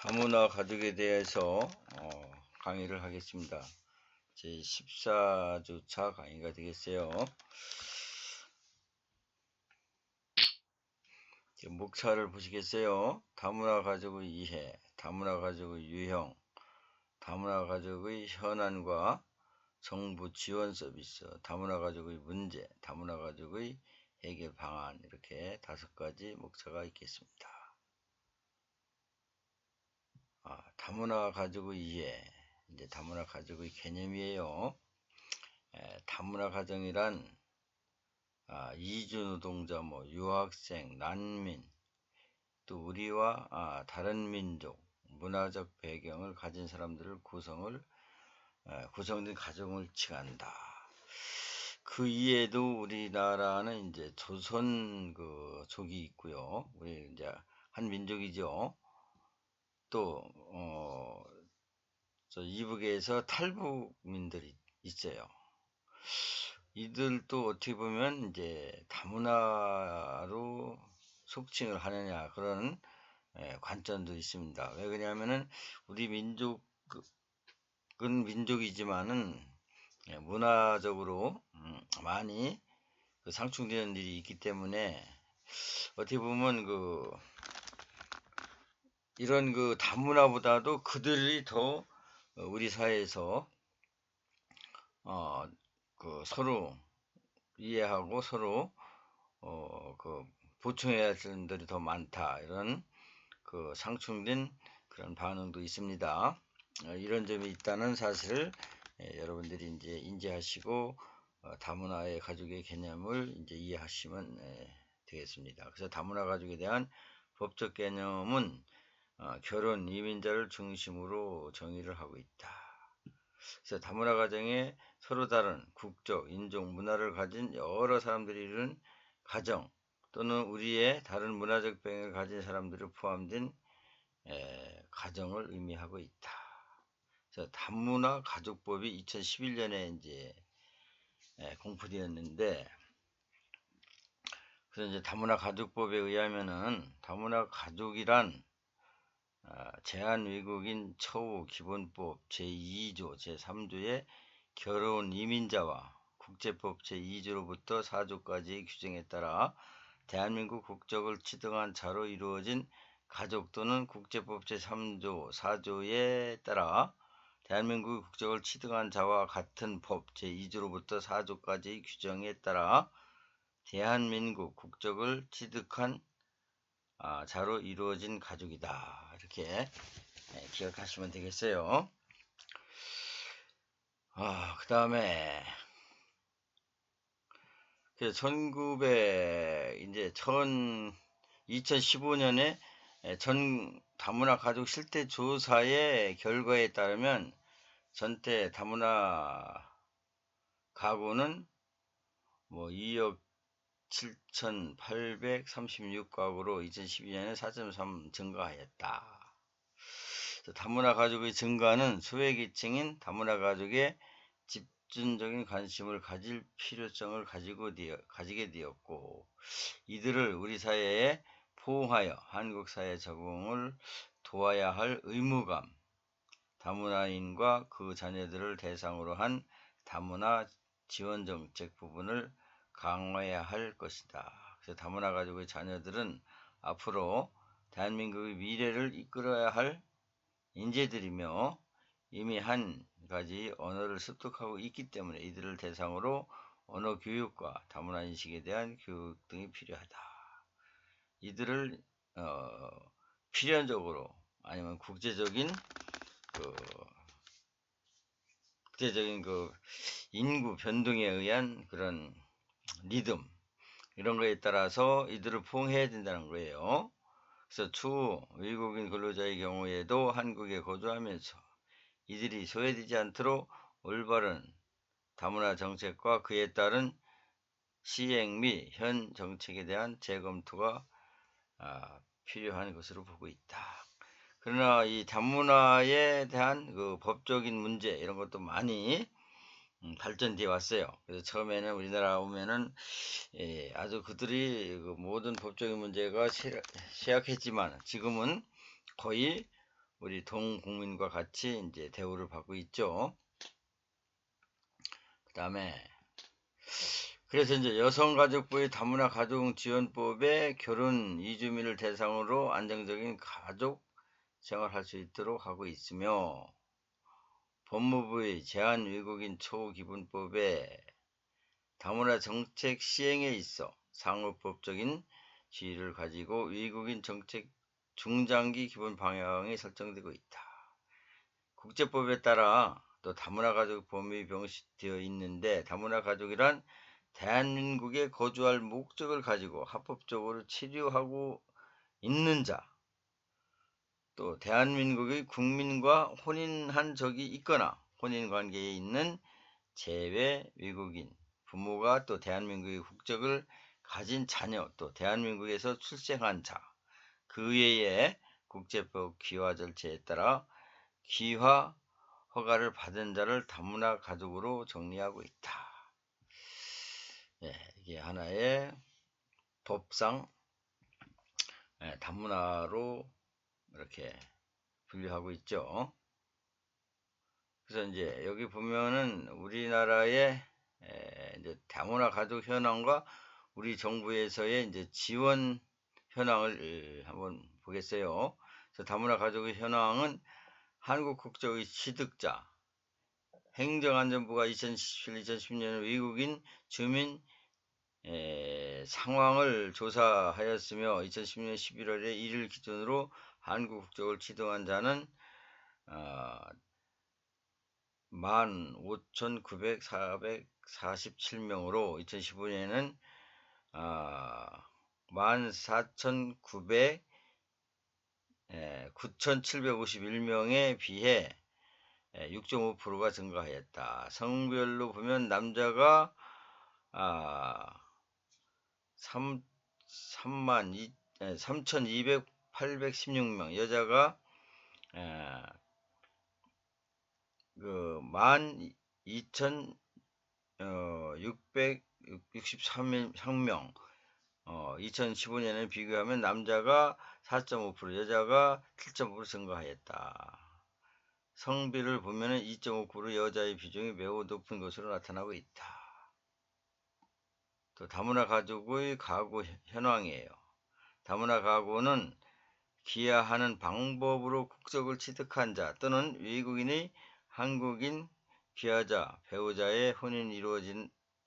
다문화 가족에 대해서 강의를 하겠습니다. 제 14주차 강의가 되겠어요. 목차를 보시겠어요? 다문화 가족의 이해, 다문화 가족의 유형, 다문화 가족의 현안과 정부 지원 서비스, 다문화 가족의 문제, 다문화 가족의 해결 방안, 이렇게 5가지 목차가 있겠습니다. 다문화 가족의 이해, 이제 다문화 가족의 개념이에요. 다문화 가정이란 이주 노동자, 유학생, 난민, 또 우리와 다른 민족, 문화적 배경을 가진 사람들을 구성된 가정을 칭한다. 그 이에도 우리나라는 이제 조선 족이 있고요. 우리 이제 한 민족이죠. 또 이북에서 탈북민들이 있어요. 이들도 어떻게 보면 이제 다문화로 속칭을 하느냐, 그런 관점도 있습니다. 왜 그러냐면은 우리 민족은 민족이지만은 문화적으로 많이 상충되는 일이 있기 때문에 어떻게 보면 이런 다문화보다도 그들이 더 우리 사회에서 서로 이해하고 서로 보충해야 할 점들이 더 많다, 이런 상충된 그런 반응도 있습니다. 이런 점이 있다는 사실을 여러분들이 이제 인지하시고 다문화의 가족의 개념을 이제 이해하시면 되겠습니다. 그래서 다문화 가족에 대한 법적 개념은 결혼, 이민자를 중심으로 정의를 하고 있다. 그래서 다문화 가정에 서로 다른 국적, 인종, 문화를 가진 여러 사람들이 이룬 가정, 또는 우리의 다른 문화적 배경을 가진 사람들을 포함된 가정을 의미하고 있다. 그래서 다문화 가족법이 2011년에 이제 공포되었는데, 그래서 이제 다문화 가족법에 의하면은 다문화 가족이란 제한외국인 처우 기본법 제2조, 제3조의 결혼 이민자와 국제법 제2조로부터 4조까지의 규정에 따라 대한민국 국적을 취득한 자로 이루어진 가족, 또는 국제법 제3조, 4조에 따라 대한민국 국적을 취득한 자와 같은 법 제2조로부터 4조까지의 규정에 따라 대한민국 국적을 취득한 자로 이루어진 가족이다. 이렇게 기억하시면 되겠어요. 그 다음에 2015년에 전 다문화 가족 실태 조사의 결과에 따르면 전체 다문화 가구는 2억 7,836가구로 2012년에 4.3 증가하였다. 다문화 가족의 증가는 소외계층인 다문화 가족의 집중적인 관심을 가질 필요성을 가지게 되었고, 이들을 우리 사회에 포용하여 한국 사회 적응을 도와야 할 의무감, 다문화인과 그 자녀들을 대상으로 한 다문화 지원 정책 부분을 강화해야 할 것이다. 그래서 다문화 가족의 자녀들은 앞으로 대한민국의 미래를 이끌어야 할 인재들이며 이미 한 가지 언어를 습득하고 있기 때문에 이들을 대상으로 언어 교육과 다문화 인식에 대한 교육 등이 필요하다. 이들을 필연적으로, 아니면 국제적인 인구 변동에 의한 그런 리듬, 이런 거에 따라서 이들을 포용해야 된다는 거예요. 그래서 추후 외국인 근로자의 경우에도 한국에 거주하면서 이들이 소외되지 않도록 올바른 다문화 정책과 그에 따른 시행 및 현 정책에 대한 재검토가 필요한 것으로 보고 있다. 그러나 이 다문화에 대한 법적인 문제, 이런 것도 많이 발전되어 왔어요. 그래서 처음에는 우리나라 오면은 아주 그들이 모든 법적인 문제가 쇠약했지만 지금은 거의 우리 동국민과 같이 이제 대우를 받고 있죠. 그 다음에 그래서 이제 여성가족부의 다문화 가족지원법에 결혼 이주민을 대상으로 안정적인 가족 생활할 수 있도록 하고 있으며, 법무부의 제한외국인 초기본법에 다문화 정책 시행에 있어 상호법적인 지위를 가지고 외국인 정책 중장기 기본 방향이 설정되고 있다. 국제법에 따라 또 다문화 가족 범위 명시되어 있는데, 다문화 가족이란 대한민국에 거주할 목적을 가지고 합법적으로 체류하고 있는 자, 또 대한민국의 국민과 혼인한 적이 있거나 혼인관계에 있는 재외 외국인, 부모가 또 대한민국의 국적을 가진 자녀, 또 대한민국에서 출생한 자, 그 외에 국제법 귀화 절차에 따라 귀화 허가를 받은 자를 다문화 가족으로 정리하고 있다. 이게 하나의 법상 다문화로 이렇게 분류하고 있죠. 그래서 이제 여기 보면은 우리나라의 이제 다문화 가족 현황과 우리 정부에서의 이제 지원 현황을 한번 보겠어요. 그래서 다문화 가족의 현황은 한국 국적의 취득자, 행정안전부가 2017, 2010년 외국인 주민 상황을 조사하였으며 2010년 11월에 이를 기준으로 한국 국적을 취득한 자는 15,947명으로 2015년에는 9,751명에 비해 6.5%가 증가하였다. 성별로 보면 남자가 3,216명, 여자가 12,663명, 2015년에 비교하면 남자가 4.5%, 여자가 7.5% 증가하였다. 성비를 보면 2.5% 여자의 비중이 매우 높은 것으로 나타나고 있다. 또 다문화 가족의 가구 현황이에요. 다문화 가구는 귀화하는 방법으로 국적을 취득한 자 또는 외국인의 한국인 귀화자, 배우자의 혼인이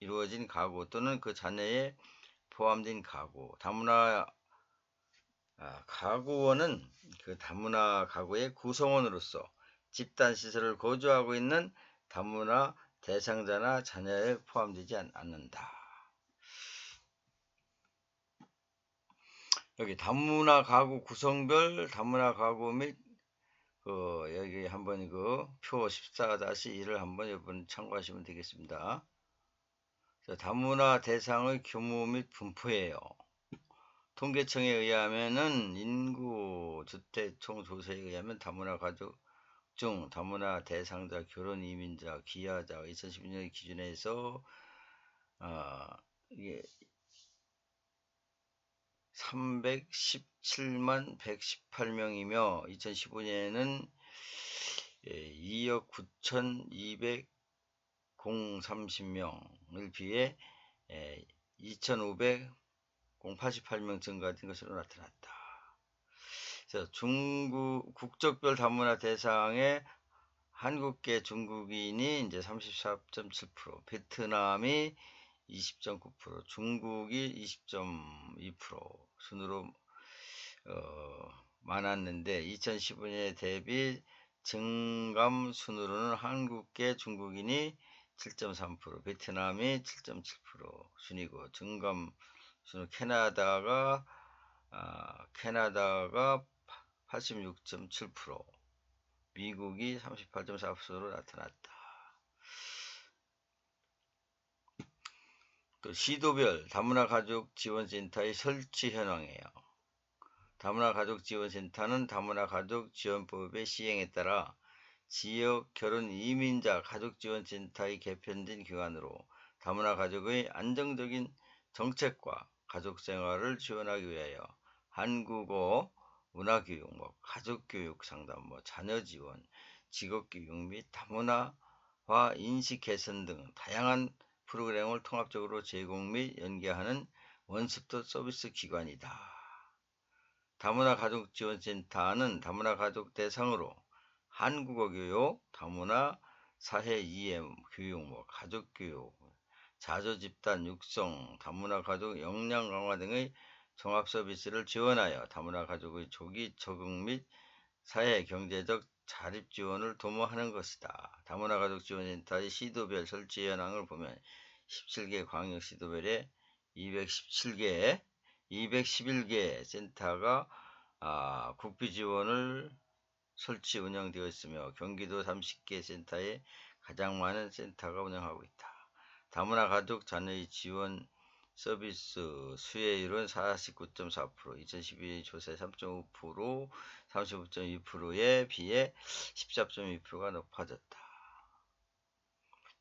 이루어진 가구 또는 그 자녀에 포함된 가구. 다문화 가구원은 그 다문화 가구의 구성원으로서 집단시설을 거주하고 있는 다문화 대상자나 자녀에 포함되지 않는다. 여기 다문화 가구 구성별 다문화 가구 및 여기 한번 표 14-1을 한번 여러분 참고하시면 되겠습니다. 다문화 대상의 규모 및 분포예요. 통계청에 의하면은 인구 주택 총 조사에 의하면 다문화 가족 중 다문화 대상자, 결혼 이민자, 귀화자 2012년 기준에서 이게 317만 118명이며 2015년에는 2억 9,230명을 비해 2,588명 증가된 것으로 나타났다. 그래서 국적별 다문화 대상에 한국계 중국인이 이제 34.7%, 베트남이 20.9%, 중국이 20.2% 순으로 많았는데 2015년에 대비 증감 순으로는 한국계 중국인이 7.3%, 베트남이 7.7% 순이고, 증감 순으로 캐나다가 86.7%, 미국이 38.4%로 나타났다. 또 시도별 다문화 가족 지원센터의 설치 현황이에요. 다문화 가족 지원센터는 다문화 가족 지원법의 시행에 따라 지역 결혼 이민자 가족 지원센터의 개편된 기관으로 다문화 가족의 안정적인 정책과 가족 생활을 지원하기 위하여 한국어, 문화교육, 가족교육 상담, 자녀 지원, 직업교육 및 다문화화 인식 개선 등 다양한 프로그램을 통합적으로 제공 및 연계하는 원스톱 서비스 기관이다. 다문화 가족지원센터는 다문화 가족 대상으로 한국어 교육, 다문화 사회 이해 교육, 가족 교육, 자조 집단 육성, 다문화 가족 역량 강화 등의 종합 서비스를 지원하여 다문화 가족의 조기 적응 및 사회 경제적 자립 지원을 도모하는 것이다. 다문화 가족 지원센터의 시도별 설치 현황을 보면 17개 광역 시도별에 211개 센터가 국비 지원을 설치 운영되어 있으며 경기도 30개 센터에 가장 많은 센터가 운영하고 있다. 다문화 가족 자녀의 지원 서비스 수혜율은 49.4%, 2012 조사의 3.5%, 35.2%에 비해 14.2%가 높아졌다.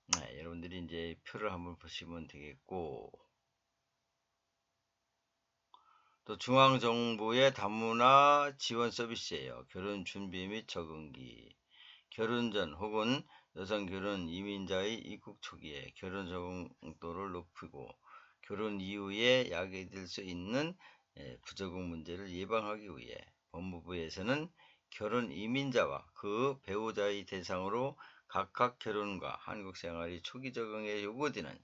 네, 여러분들이 이제 표를 한번 보시면 되겠고, 또 중앙정부의 다문화 지원 서비스예요. 결혼 준비 및 적응기, 결혼 전 혹은 여성 결혼 이민자의 입국 초기에 결혼 적응도를 높이고 결혼 이후에 야기될 수 있는 부적응 문제를 예방하기 위해 법무부에서는 결혼 이민자와 그 배우자의 대상으로 각각 결혼과 한국 생활이 초기 적응에 요구되는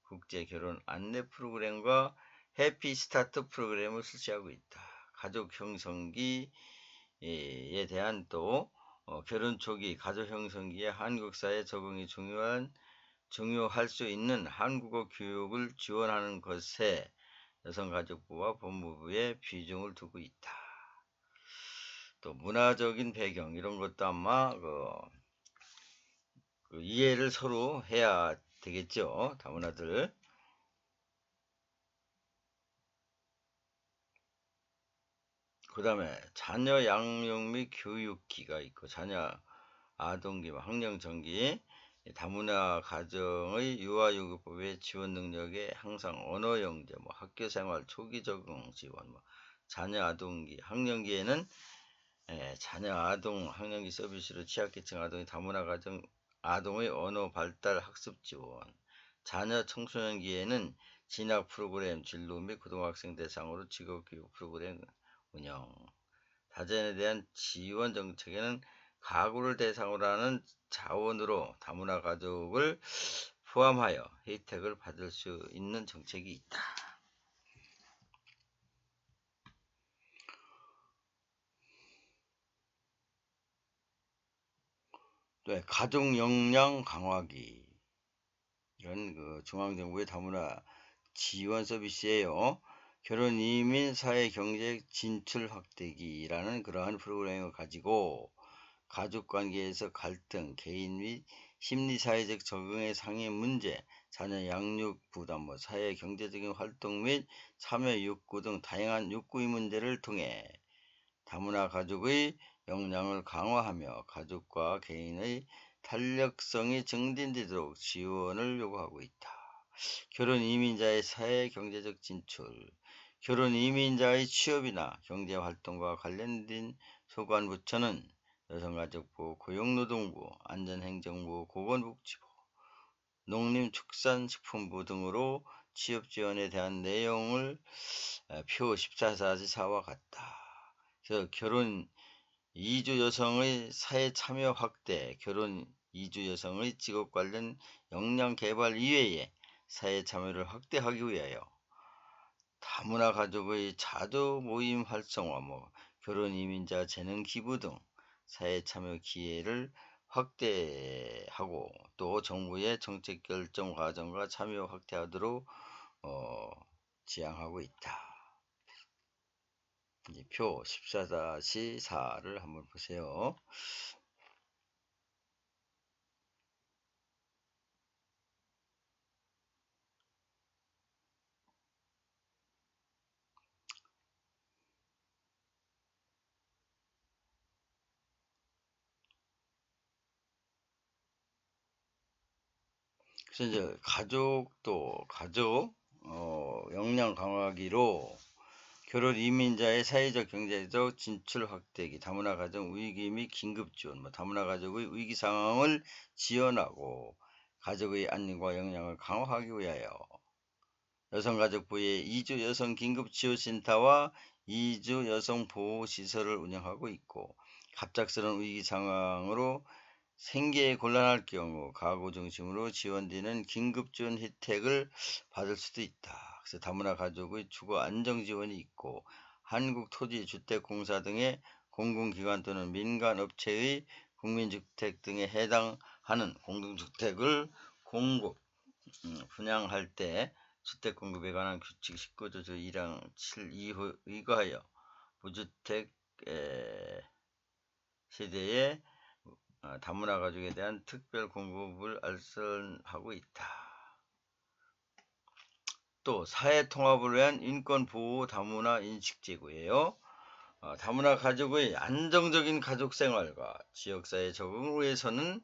국제 결혼 안내 프로그램과 해피 스타트 프로그램을 실시하고 있다. 가족 형성기에 대한 또 결혼 초기 가족 형성기에 한국 사회 적응이 중요할 수 있는 한국어 교육을 지원하는 것에 여성가족부와 법무부에 비중을 두고 있다. 또 문화적인 배경 이런 것도 아마 그 이해를 서로 해야 되겠죠. 다문화들. 그 다음에 자녀 양육 및 교육기가 있고 자녀 아동기, 학령정기, 다문화 가정의 유아유급법의 지원 능력에 항상 언어영재, 학교생활 초기 적응 지원, 자녀 아동기, 학령기에는 자녀 아동 학령기 서비스로 취약계층 아동의 다문화 가정 아동의 언어 발달 학습 지원, 자녀 청소년기에는 진학 프로그램 진로 및 고등학생 대상으로 직업교육 프로그램 운영, 다자녀에 대한 지원 정책에는 가구를 대상으로 하는 자원으로 다문화 가족을 포함하여 혜택을 받을 수 있는 정책이 있다. 네, 가족 역량 강화기 이런 중앙정부의 다문화 지원 서비스예요. 결혼 이민 사회 경제 진출 확대기라는 그러한 프로그램을 가지고 가족관계에서 갈등, 개인 및 심리사회적 적응의 상해 문제, 자녀 양육 부담, 사회 경제적인 활동 및 참여 욕구 등 다양한 욕구의 문제를 통해 다문화 가족의 역량을 강화하며 가족과 개인의 탄력성이 증진되도록 지원을 요구하고 있다. 결혼 이민자의 사회 경제적 진출, 결혼 이민자의 취업이나 경제활동과 관련된 소관부처는 여성가족부, 고용노동부, 안전행정부, 보건복지부, 농림축산식품부 등으로 취업지원에 대한 내용을 표 14-4와 같다. 그래서 결혼 이주 여성의 사회 참여 확대, 결혼 이주 여성의 직업 관련 역량 개발 이외에 사회 참여를 확대하기 위하여 다문화 가족의 자조 모임 활성화, 결혼 이민자 재능 기부 등 사회 참여 기회를 확대하고 또 정부의 정책 결정 과정과 참여 확대하도록 지향하고 있다. 이제 표 14-4를 한번 보세요. 그래서 이제 가족 역량 강화기로 결혼 이민자의 사회적 경제적 진출 확대기, 다문화 가정 위기 및 긴급 지원, 다문화 가족의 위기 상황을 지원하고 가족의 안寧과 역량을 강화하기 위하여 여성가족부의 이주 여성 긴급지원센터와 이주 여성 보호시설을 운영하고 있고, 갑작스러운 위기 상황으로 생계에 곤란할 경우 가구 중심으로 지원되는 긴급지원 혜택을 받을 수도 있다. 그래서 다문화 가족의 주거 안정 지원이 있고, 한국토지주택공사 등의 공공기관 또는 민간업체의 국민주택 등에 해당하는 공동주택을 공급, 분양할 때 주택공급에 관한 규칙 19조 제1항 7.2호 의거하여 무주택 세대의 다문화 가족에 대한 특별 공급을 알선하고 있다. 또 사회통합을 위한 인권보호 다문화 인식제고예요. 다문화 가족의 안정적인 가족생활과 지역사회 적응을 위해서는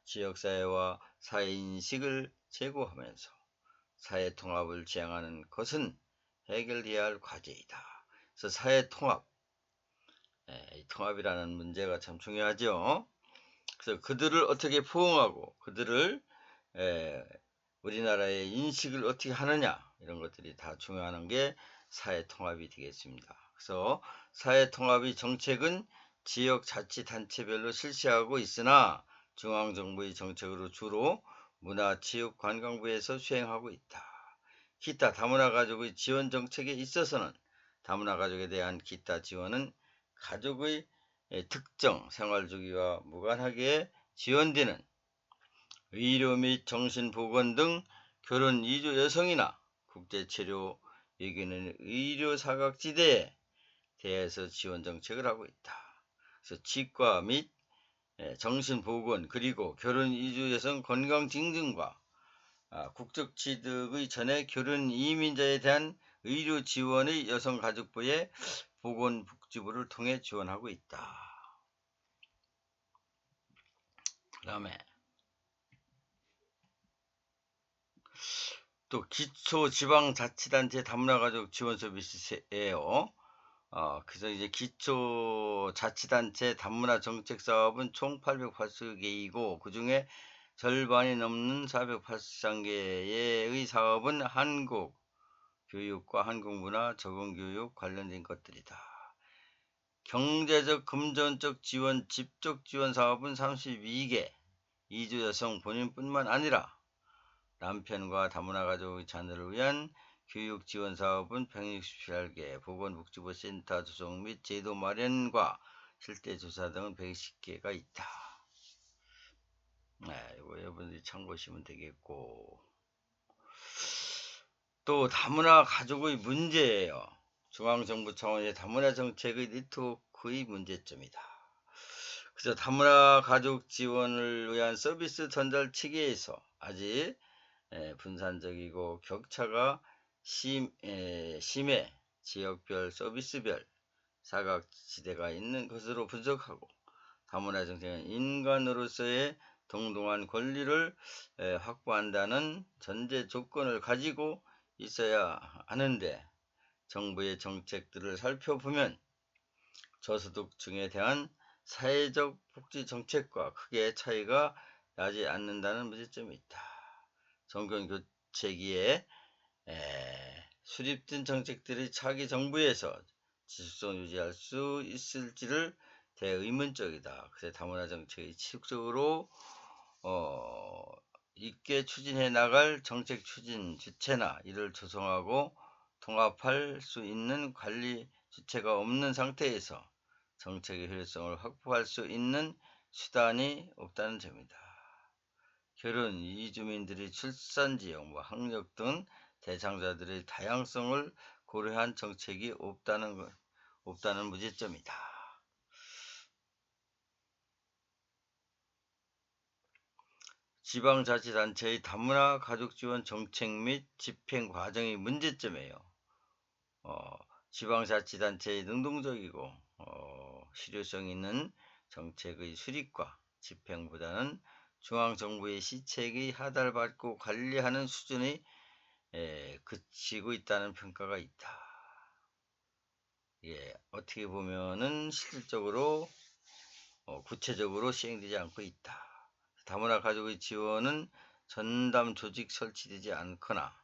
지역사회와 사회인식을 제고하면서 사회통합을 지향하는 것은 해결되어야 할 과제이다. 그래서 사회통합, 통합이라는 문제가 참 중요하죠. 그래서 그들을 어떻게 포용하고 그들을 우리나라의 인식을 어떻게 하느냐, 이런 것들이 다 중요한 게 사회통합이 되겠습니다. 그래서 사회통합의 정책은 지역자치단체별로 실시하고 있으나 중앙정부의 정책으로 주로 문화체육관광부에서 수행하고 있다. 기타 다문화 가족의 지원 정책에 있어서는 다문화 가족에 대한 기타 지원은 가족의 특정 생활주기와 무관하게 지원되는 의료 및 정신보건 등 결혼 이주 여성이나 국제체류 여기는 의료 사각지대에 대해서 지원 정책을 하고 있다. 그래서 치과 및 정신보건, 그리고 결혼 이주 여성 건강 증진과 국적 취득의 전에 결혼 이민자에 대한 의료 지원의 여성가족부의 보건복지부를 통해 지원하고 있다. 그 다음에 또 기초지방자치단체 다문화가족 지원 서비스예요. 그래서 이제 기초자치단체 다문화 정책 사업은 총 880개이고 그 중에 절반이 넘는 483개의 사업은 한국교육과 한국문화 적응교육 관련된 것들이다. 경제적 금전적 지원, 집적 지원 사업은 32개, 이주 여성 본인뿐만 아니라 남편과 다문화 가족의 자녀를 위한 교육 지원 사업은 168개, 보건복지부 센터 조성 및 제도 마련과 실태 조사 등은 110개가 있다. 이거 여러분들이 참고하시면 되겠고, 또 다문화 가족의 문제예요. 중앙정부 차원의 다문화 정책의 네트워크의 문제점이다. 그래서 다문화 가족 지원을 위한 서비스 전달 체계에서 아직 분산적이고 격차가 심해 지역별 서비스별 사각지대가 있는 것으로 분석하고, 다문화 정책은 인간으로서의 동등한 권리를 확보한다는 전제 조건을 가지고 있어야 하는데, 정부의 정책들을 살펴보면 저소득층에 대한 사회적 복지 정책과 크게 차이가 나지 않는다는 문제점이 있다. 정권 교체기에 수립된 정책들이 차기 정부에서 지속성 유지할 수 있을지를 대의문적이다. 그래서 다문화 정책이 지속적으로 있게 추진해 나갈 정책 추진 주체나 이를 조성하고 통합할 수 있는 관리 주체가 없는 상태에서 정책의 효율성을 확보할 수 있는 수단이 없다는 점이다. 결혼 이주민들의 출산지역, 학력 등 대상자들의 다양성을 고려한 정책이 없다는 문제점이다. 지방자치단체의 다문화 가족지원 정책 및 집행 과정의 문제점이에요. 지방자치단체의 능동적이고 실효성 있는 정책의 수립과 집행보다는 중앙정부의 시책의 하달받고 관리하는 수준이 그치고 있다는 평가가 있다. 어떻게 보면은 실질적으로 구체적으로 시행되지 않고 있다. 다문화 가족의 지원은 전담 조직 설치되지 않거나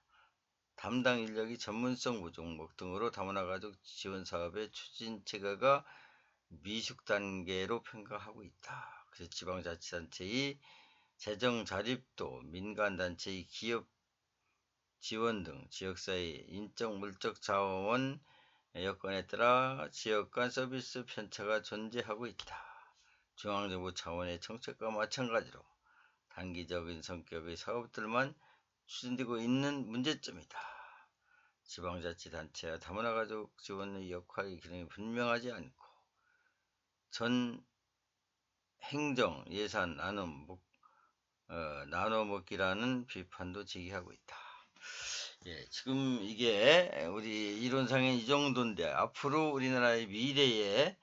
담당 인력이 전문성 부족 등으로 다문화 가족 지원 사업의 추진 체계가 미숙 단계로 평가하고 있다. 그래서 지방자치단체의 재정 자립도, 민간단체의 기업 지원 등 지역사회 인적 물적 자원 여건에 따라 지역 간 서비스 편차가 존재하고 있다. 중앙정부 차원의 정책과 마찬가지로 단기적인 성격의 사업들만 추진되고 있는 문제점이다. 지방자치단체와 다문화 가족 지원의 역할의 기능이 분명하지 않고 전 행정 예산 나눠 먹기라는 비판도 제기하고 있다. 지금 이게 우리 이론상엔 이 정도인데 앞으로 우리나라의 미래에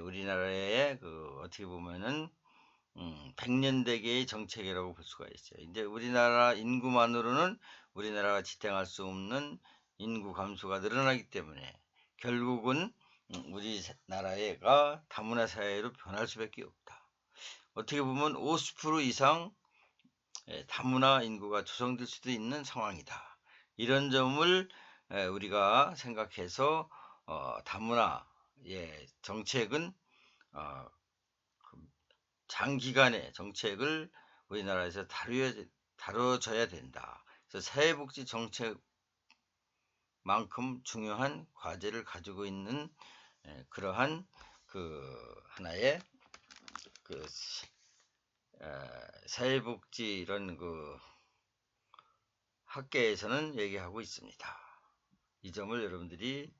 우리나라의 어떻게 보면은 100년대계의 정책이라고 볼 수가 있어요. 이제 우리나라 인구만으로는 우리나라가 지탱할 수 없는 인구 감소가 늘어나기 때문에 결국은 우리나라가 다문화 사회로 변할 수밖에 없다. 어떻게 보면 50% 이상 다문화 인구가 조성될 수도 있는 상황이다. 이런 점을 우리가 생각해서 다문화 정책은 장기간의 정책을 우리나라에서 다뤄져야 된다. 그래서 사회복지 정책만큼 중요한 과제를 가지고 있는 그러한 하나의 사회복지 이런 학계에서는 얘기하고 있습니다. 이 점을 여러분들이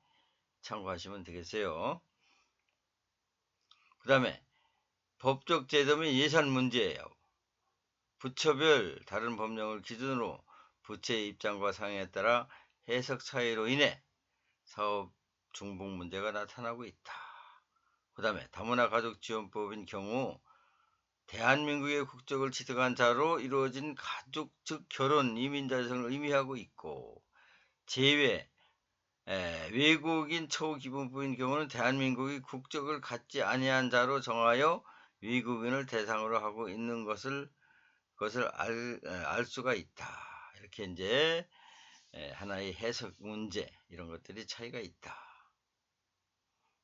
참고하시면 되겠어요. 그 다음에 법적 제도 및 예산 문제예요. 부처별 다른 법령을 기준으로 부처의 입장과 상황에 따라 해석 차이로 인해 사업 중복 문제가 나타나고 있다. 그 다음에 다문화 가족지원법인 경우 대한민국의 국적을 취득한 자로 이루어진 가족 즉 결혼 이민자성을 의미하고 있고 제외 외국인 처우기본법인 경우는 대한민국의 국적을 갖지 아니한 자로 정하여 외국인을 대상으로 하고 있는 것을 알 수가 있다. 이렇게 이제 하나의 해석 문제 이런 것들이 차이가 있다.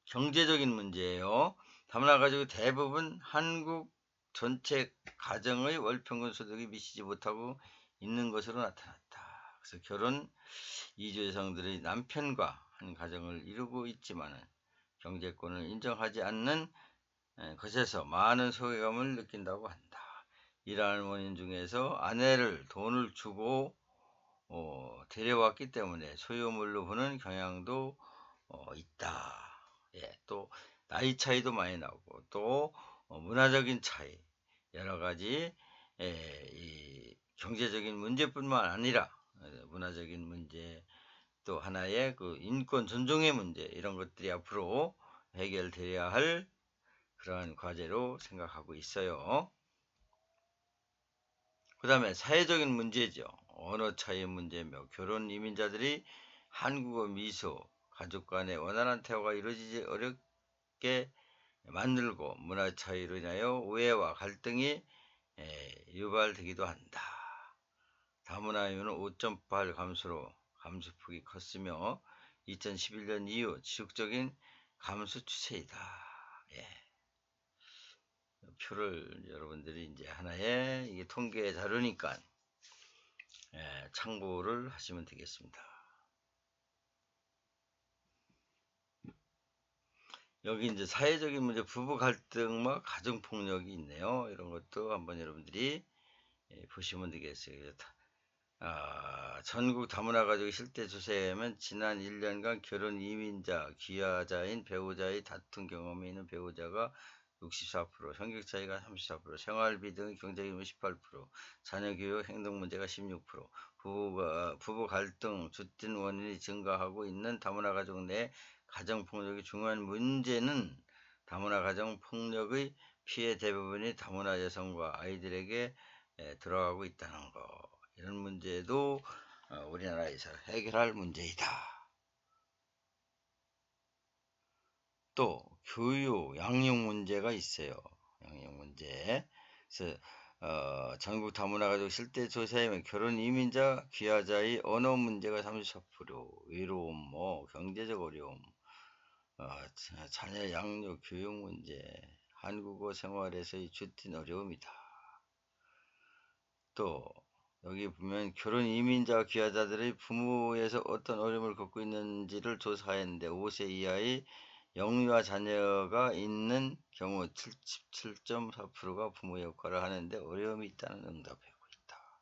경제적인 문제예요. 다문화 가족의 대부분 한국 전체 가정의 월평균 소득이 미치지 못하고 있는 것으로 나타났다. 그래서 결혼 이주 여성들의 남편과 한 가정을 이루고 있지만 경제권을 인정하지 않는 것에서 많은 소외감을 느낀다고 한다. 이러한 원인 중에서 아내를 돈을 주고 데려왔기 때문에 소유물로 보는 경향도 있다. 또 나이 차이도 많이 나오고 또 문화적인 차이 여러 가지 이 경제적인 문제뿐만 아니라 문화적인 문제 또 하나의 인권 존중의 문제 이런 것들이 앞으로 해결되어야 할 그러한 과제로 생각하고 있어요. 그 다음에 사회적인 문제죠. 언어 차이 문제며 결혼 이민자들이 한국어 미소 가족 간의 원활한 대화가 이루어지지 어렵게 만들고 문화 차이로 인하여 오해와 갈등이 유발되기도 한다. 다문화 이유는 5.8 감소폭이 컸으며 2011년 이후 지속적인 감소 추세이다. 표를 여러분들이 이제 하나의 이게 통계 자료니까 참고를 하시면 되겠습니다. 여기 이제 사회적인 문제, 부부 갈등과 가정 폭력이 있네요. 이런 것도 한번 여러분들이 보시면 되겠어요. 전국 다문화 가족의 실태 조사에는 지난 1년간 결혼 이민자, 귀화자인 배우자의 다툰 경험이 있는 배우자가 64%, 성격 차이가 34%, 생활비 등의 경제기금이 18%, 자녀 교육 행동 문제가 16%, 부부 갈등, 주된 원인이 증가하고 있는 다문화 가족 내 가정폭력의 중요한 문제는 다문화 가정폭력의 피해 대부분이 다문화 여성과 아이들에게 들어가고 있다는 것. 이런 문제도 우리나라에서 해결할 문제이다. 또 교육, 양육 문제가 있어요. 양육 문제. 그래서 전국 다문화가족 실태 조사에 보면 결혼 이민자, 귀화자의 언어 문제가 34%, 외로움, 경제적 어려움, 자녀 양육, 교육 문제, 한국어 생활에서의 주된 어려움이다. 또 여기 보면 결혼 이민자 귀화자들의 부모에서 어떤 어려움을 겪고 있는지를 조사했는데 5세 이하의 영유아 자녀가 있는 경우 77.4%가 부모 역할을 하는데 어려움이 있다는 응답하고 있다.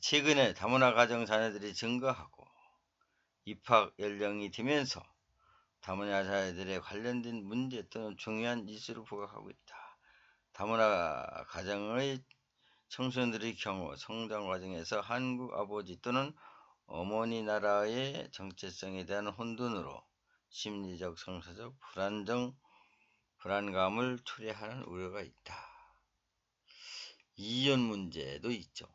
최근에 다문화 가정 자녀들이 증가하고 입학 연령이 되면서 다문화 자녀들에 관련된 문제 또는 중요한 이슈를 부각하고 있다. 다문화 가정의 청소년들의 경우 성장 과정에서 한국 아버지 또는 어머니 나라의 정체성에 대한 혼돈으로 심리적, 정서적 불안감을 초래하는 우려가 있다. 이혼 문제도 있죠.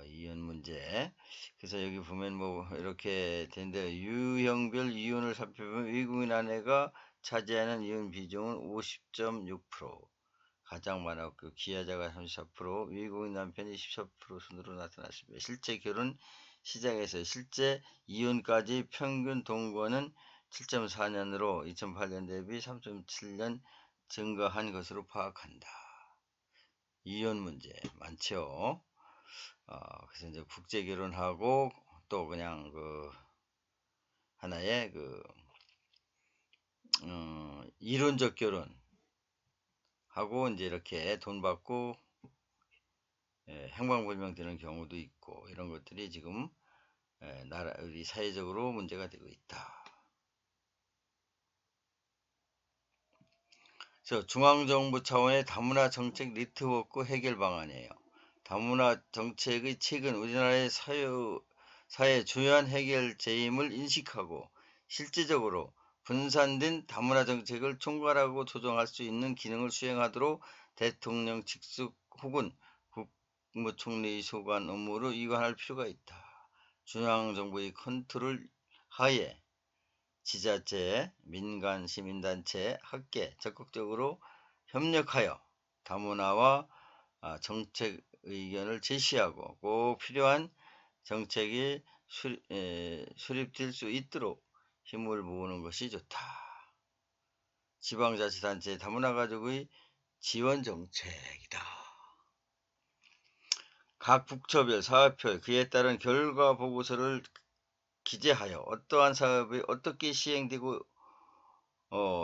이혼 문제. 그래서 여기 보면 이렇게 되는데 유형별 이혼을 살펴보면 외국인 아내가 차지하는 이혼 비중은 50.6%, 가장 많았고 귀화자가 34%, 외국인 남편이 14% 순으로 나타났습니다. 실제 결혼 시작에서 실제 이혼까지 평균 동거는 7.4년으로 2008년 대비 3.7년 증가한 것으로 파악한다. 이혼 문제 많죠. 그래서 이제 국제 결혼하고 또 그냥 하나의 이론적 결혼 하고 이제 이렇게 돈 받고 행방불명 되는 경우도 있고 이런 것들이 지금 우리 사회적으로 문제가 되고 있다. 그래서 중앙정부 차원의 다문화 정책 네트워크 해결 방안이에요. 다문화 정책의 최근 우리나라의 사회 주요한 해결제임을 인식하고 실질적으로 분산된 다문화 정책을 총괄하고 조정할 수 있는 기능을 수행하도록 대통령 직속 혹은 국무총리의 소관 업무를 이관할 필요가 있다. 중앙정부의 컨트롤 하에 지자체, 민간, 시민단체, 학계 적극적으로 협력하여 다문화와 정책 의견을 제시하고 꼭 필요한 정책이 수립될 수 있도록 힘을 모으는 것이 좋다. 지방자치단체 다문화 가족의 지원 정책이다. 각 부처별 사업별 그에 따른 결과 보고서를 기재하여 어떠한 사업이 어떻게 시행되고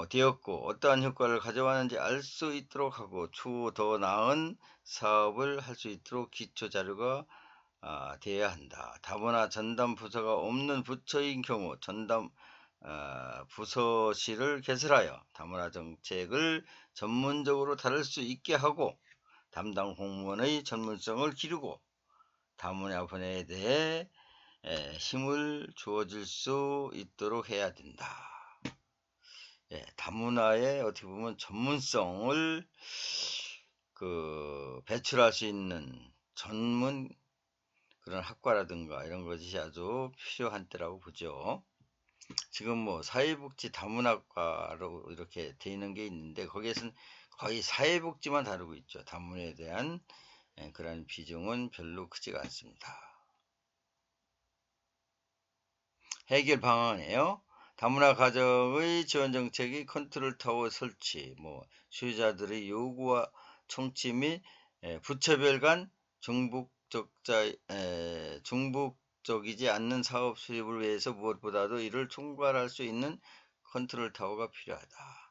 되었고 어떠한 효과를 가져왔는지 알 수 있도록 하고 추후 더 나은 사업을 할 수 있도록 기초 자료가 되어야 한다. 다문화 전담 부서가 없는 부처인 경우 전담 부서실을 개설하여 다문화 정책을 전문적으로 다룰 수 있게 하고 담당 공무원의 전문성을 기르고 다문화 분야에 대해 힘을 주어질 수 있도록 해야 된다. 다문화의 어떻게 보면 전문성을 배출할 수 있는 전문 그런 학과라든가 이런 것이 아주 필요한 때라고 보죠. 지금 사회복지 다문학과로 이렇게 되어 있는 게 있는데 거기에서는 거의 사회복지만 다루고 있죠. 다문화에 대한 그런 비중은 별로 크지가 않습니다. 해결 방안이에요. 다문화 가정의 지원 정책이 컨트롤 타워 설치, 수요자들의 요구와 청취 및 부처별 간 중복적이지 않는 사업 수립을 위해서 무엇보다도 이를 총괄할 수 있는 컨트롤 타워가 필요하다.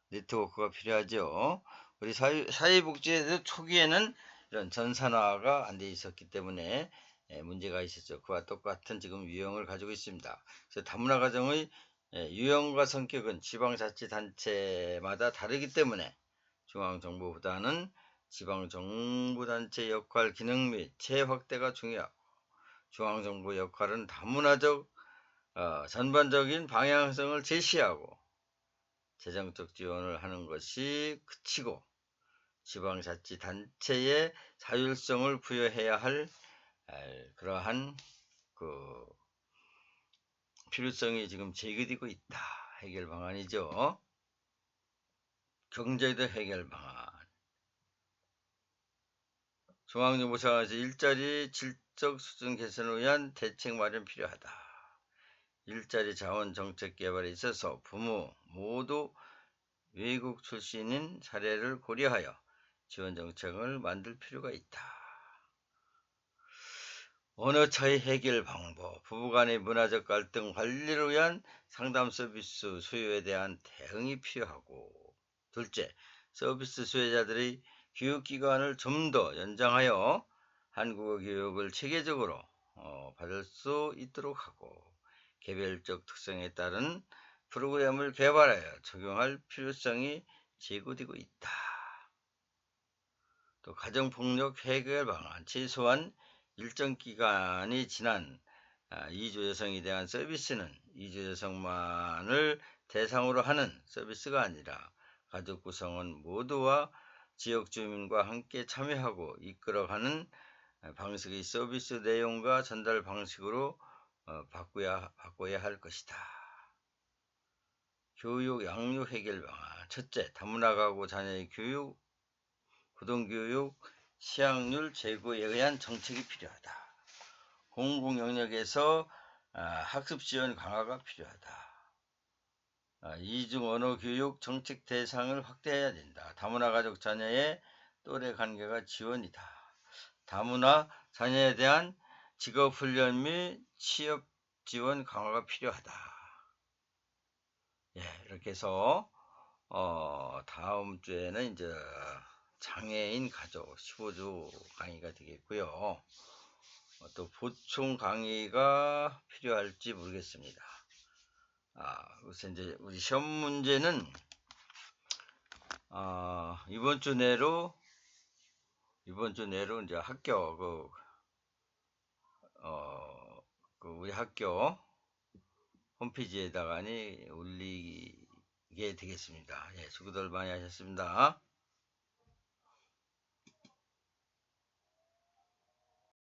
네트워크가 필요하죠. 우리 사회복지에도 초기에는 이런 전산화가 안 돼 있었기 때문에 문제가 있었죠. 그와 똑같은 지금 유형을 가지고 있습니다. 그래서 다문화 가정의 유형과 성격은 지방자치단체마다 다르기 때문에 중앙정부보다는 지방정부단체 역할 기능 및 재확대가 중요하고 중앙정부 역할은 다문화적 전반적인 방향성을 제시하고 재정적 지원을 하는 것이 그치고 지방자치단체의 자율성을 부여해야 할 그러한 필요성이 지금 제기되고 있다. 해결 방안이죠. 경제도 해결 방안. 중앙정부차원에서 일자리 질적 수준 개선을 위한 대책 마련 필요하다. 일자리 자원 정책 개발에 있어서 부모 모두 외국 출신인 사례를 고려하여 지원 정책을 만들 필요가 있다. 언어 차이 해결 방법, 부부간의 문화적 갈등 관리를 위한 상담 서비스 수요에 대한 대응이 필요하고, 둘째, 서비스 수요자들의 교육기간을 좀 더 연장하여 한국어 교육을 체계적으로 받을 수 있도록 하고, 개별적 특성에 따른 프로그램을 개발하여 적용할 필요성이 제고되고 있다. 또 가정폭력 해결 방안, 최소한 일정 기간이 지난 이주 여성에 대한 서비스는 이주 여성만을 대상으로 하는 서비스가 아니라 가족 구성원 모두와 지역 주민과 함께 참여하고 이끌어가는 방식의 서비스 내용과 전달 방식으로 바꿔야 할 것이다. 교육 양육 해결 방안. 첫째, 다문화 가구 자녀의 교육, 고등교육 시학률 제고에 의한 정책이 필요하다. 공공 영역에서 학습 지원 강화가 필요하다. 이중 언어 교육 정책 대상을 확대해야 된다. 다문화 가족 자녀의 또래 관계가 지원이다. 다문화 자녀에 대한 직업 훈련 및 취업 지원 강화가 필요하다. 예, 이렇게 해서 다음 주에는 이제 장애인 가족 15주 강의가 되겠고요. 또 보충 강의가 필요할지 모르겠습니다. 그래서 이제 우리 시험 문제는 이번 주 내로 이제 학교 우리 학교 홈페이지에다가 올리게 되겠습니다. 예, 수고들 많이 하셨습니다.